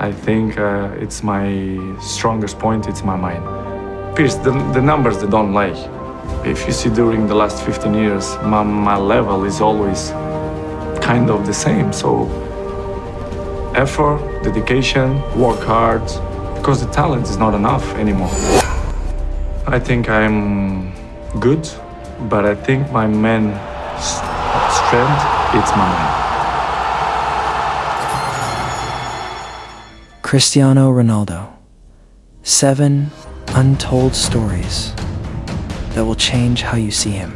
I think it's my strongest point, it's my mind. Pierce, the numbers they don't lie. If you see during the last 15 years, my level is always kind of the same. So effort, dedication, work hard, because the talent is not enough anymore. I think I'm good, but I think my main strength, it's my mind. Cristiano Ronaldo. 7 untold stories that will change how you see him.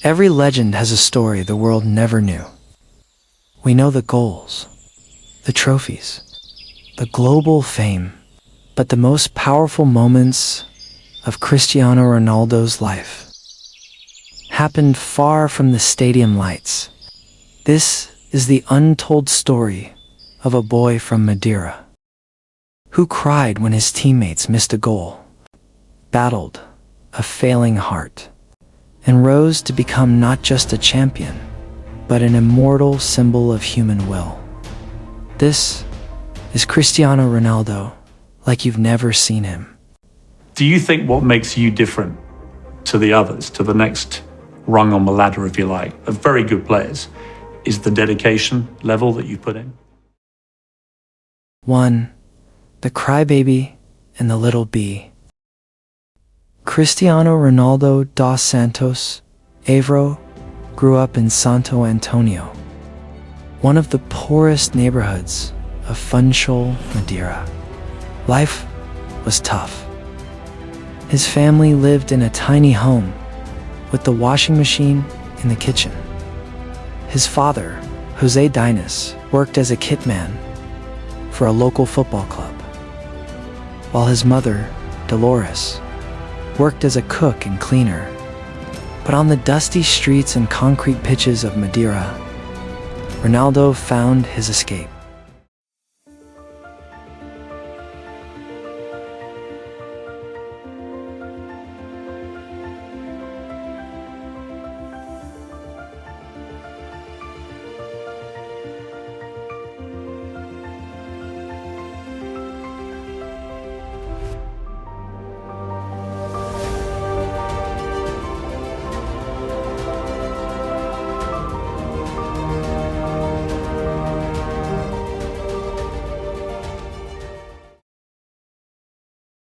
Every legend has a story the world never knew. We know the goals, the trophies, the global fame, but the most powerful moments of Cristiano Ronaldo's life happened far from the stadium lights. This is the untold story of a boy from Madeira who cried when his teammates missed a goal, battled a failing heart, and rose to become not just a champion, but an immortal symbol of human will. This is Cristiano Ronaldo like you've never seen him. Do you think what makes you different to the others, to the next rung on the ladder, if you like, of very good players, is the dedication level that you put in? 1. The Crybaby and the Little Bee. Cristiano Ronaldo dos Santos Aveiro grew up in Santo Antonio, one of the poorest neighborhoods of Funchal, Madeira. Life was tough. His family lived in a tiny home with the washing machine in the kitchen. His father, Jose Dinas, worked as a kitman for a local football club, while his mother, Dolores, worked as a cook and cleaner. But on the dusty streets and concrete pitches of Madeira, Ronaldo found his escape.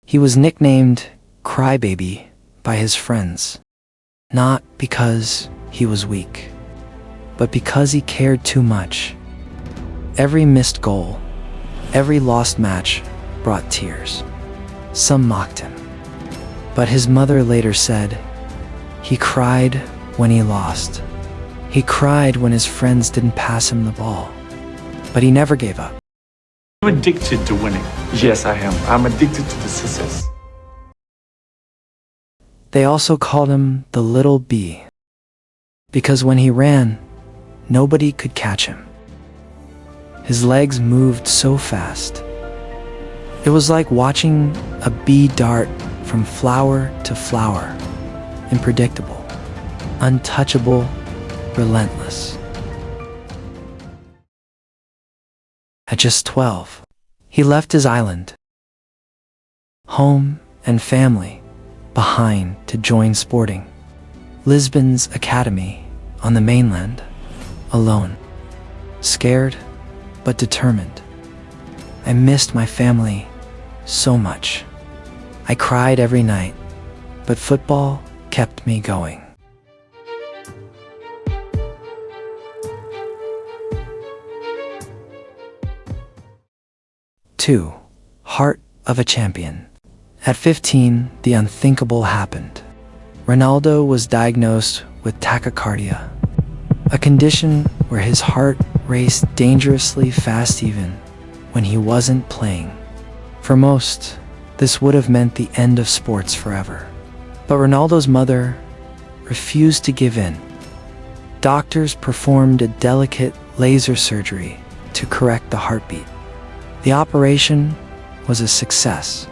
He was nicknamed Crybaby by his friends, not because he was weak, but because he cared too much. Every missed goal, every lost match brought tears. Some mocked him, but his mother later said, he cried when he lost. He cried when his friends didn't pass him the ball, but he never gave up. You're addicted to winning. Yes, I am. I'm addicted to the success. They also called him the Little Bee, because when he ran, nobody could catch him. His legs moved so fast. It was like watching a bee dart from flower to flower, unpredictable, untouchable, relentless. At just 12, he left his island, home and family, behind to join Sporting Lisbon's academy on the mainland, alone, scared but determined. I missed my family so much. I cried every night, but football kept me going. Two, Heart of a Champion. At 15, the unthinkable happened. Ronaldo was diagnosed with tachycardia, a condition where his heart raced dangerously fast even when he wasn't playing. For most, this would have meant the end of sports forever. But Ronaldo's mother refused to give in. Doctors performed a delicate laser surgery to correct the heartbeat. The operation was a success.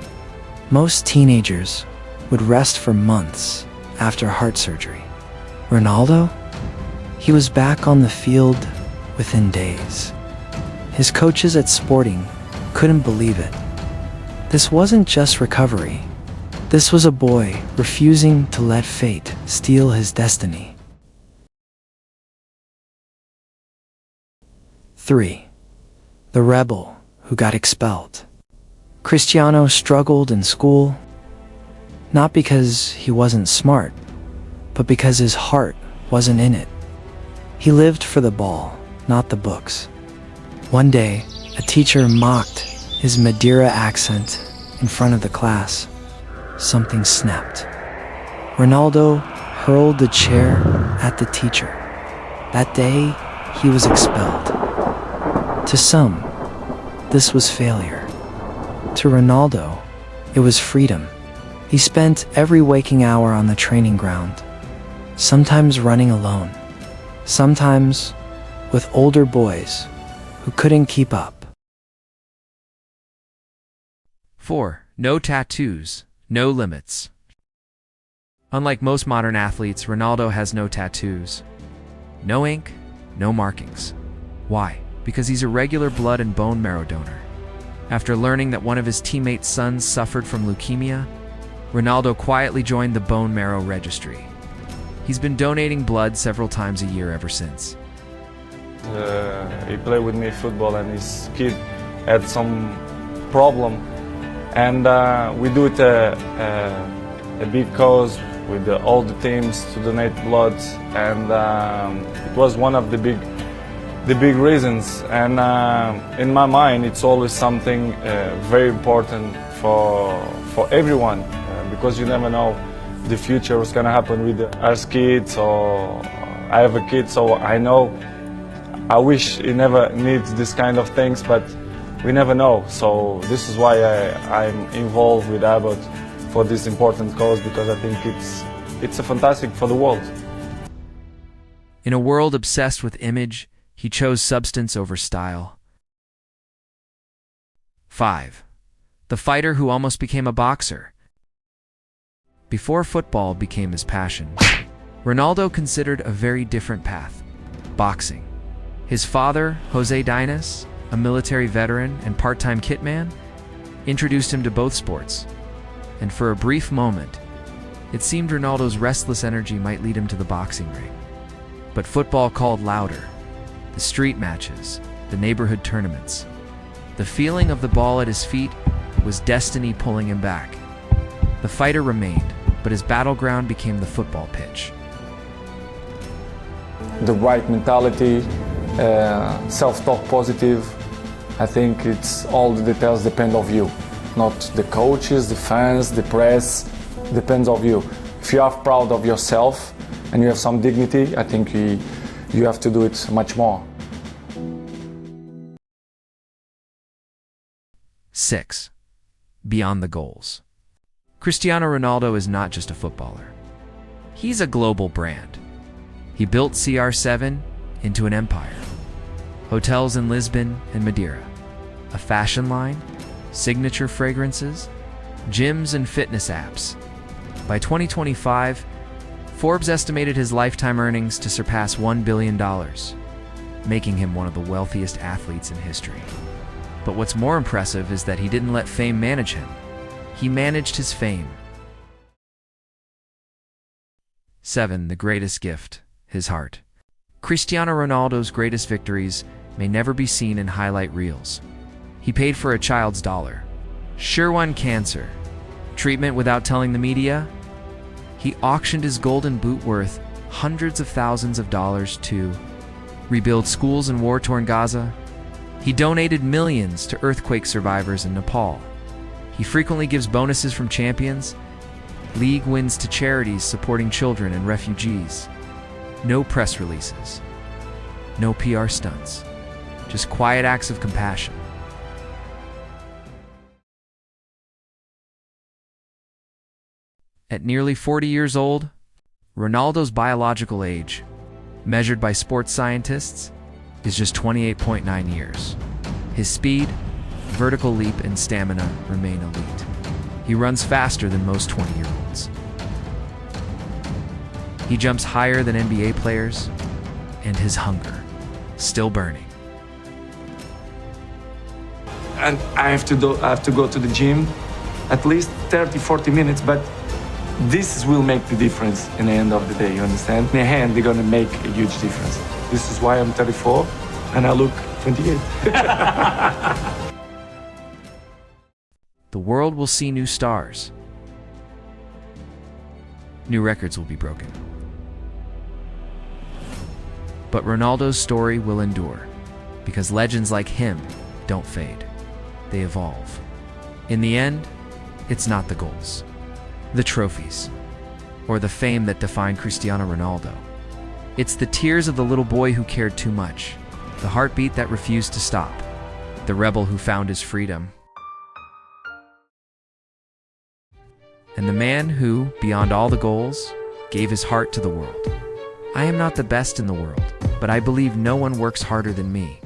Most teenagers would rest for months after heart surgery. Ronaldo? He was back on the field within days. His coaches at Sporting couldn't believe it. This wasn't just recovery. This was a boy refusing to let fate steal his destiny. 3. The rebel who got expelled. Cristiano struggled in school, not because he wasn't smart, but because his heart wasn't in it. He lived for the ball, not the books. One day, a teacher mocked his Madeira accent in front of the class. Something snapped. Ronaldo hurled the chair at the teacher. That day, he was expelled. To some, this was failure. To Ronaldo, it was freedom. He spent every waking hour on the training ground, sometimes running alone, sometimes with older boys who couldn't keep up. 4. No tattoos, no limits. Unlike most modern athletes, Ronaldo has no tattoos. No ink, no markings. Why? Because he's a regular blood and bone marrow donor. After learning that one of his teammates' sons suffered from leukemia, Ronaldo quietly joined the bone marrow registry. He's been donating blood several times a year ever since. He played with me football and his kid had some problem, and we do it a big cause with all the teams to donate blood, and it was one of the big reasons. And in my mind, it's always something very important for everyone, because you never know the future, what's gonna happen with us kids. Or I have a kid, so I wish he never needs this kind of things, but we never know. So this is why I'm involved with Abbott for this important cause, because I think it's a fantastic for the world. In a world obsessed with image, he chose substance over style. 5. The fighter who almost became a boxer. Before football became his passion, Ronaldo considered a very different path: boxing. His father, Jose Dinas, a military veteran and part-time kitman, introduced him to both sports. And for a brief moment, it seemed Ronaldo's restless energy might lead him to the boxing ring. But football called louder. The street matches, the neighborhood tournaments. The feeling of the ball at his feet was destiny pulling him back. The fighter remained, but his battleground became the football pitch. The right mentality, self-talk positive. I think it's all the details depend of you, not the coaches, the fans, the press. Depends of you. If you are proud of yourself and you have some dignity, I think you have to do it much more. 6. Beyond the goals. Cristiano Ronaldo is not just a footballer. He's a global brand. He built CR7 into an empire. Hotels in Lisbon and Madeira, a fashion line, signature fragrances, gyms and fitness apps. By 2025, Forbes estimated his lifetime earnings to surpass $1 billion, making him one of the wealthiest athletes in history. But what's more impressive is that he didn't let fame manage him. He managed his fame. 7. The greatest gift, his heart. Cristiano Ronaldo's greatest victories may never be seen in highlight reels. He paid for a child's dollar, sure won cancer, treatment without telling the media. He auctioned his golden boot worth hundreds of thousands of dollars to rebuild schools in war-torn Gaza. He donated millions to earthquake survivors in Nepal. He frequently gives bonuses from champions, league wins to charities supporting children and refugees. No press releases, no PR stunts, just quiet acts of compassion. At nearly 40 years old, Ronaldo's biological age, measured by sports scientists, is just 28.9 years. His speed, vertical leap, and stamina remain elite. He runs faster than most 20-year-olds. He jumps higher than NBA players, and his hunger, still burning. and I have to go to the gym at least 30, 40 minutes, but this will make the difference in the end of the day, you understand? In the hand, they're gonna make a huge difference. This is why I'm 34 and I look 28. The world will see new stars. New records will be broken. But Ronaldo's story will endure, because legends like him don't fade. They evolve. In the end, it's not the goals, the trophies, or the fame that defined Cristiano Ronaldo. It's the tears of the little boy who cared too much, the heartbeat that refused to stop, the rebel who found his freedom, and the man who, beyond all the goals, gave his heart to the world. I am not the best in the world, but I believe no one works harder than me.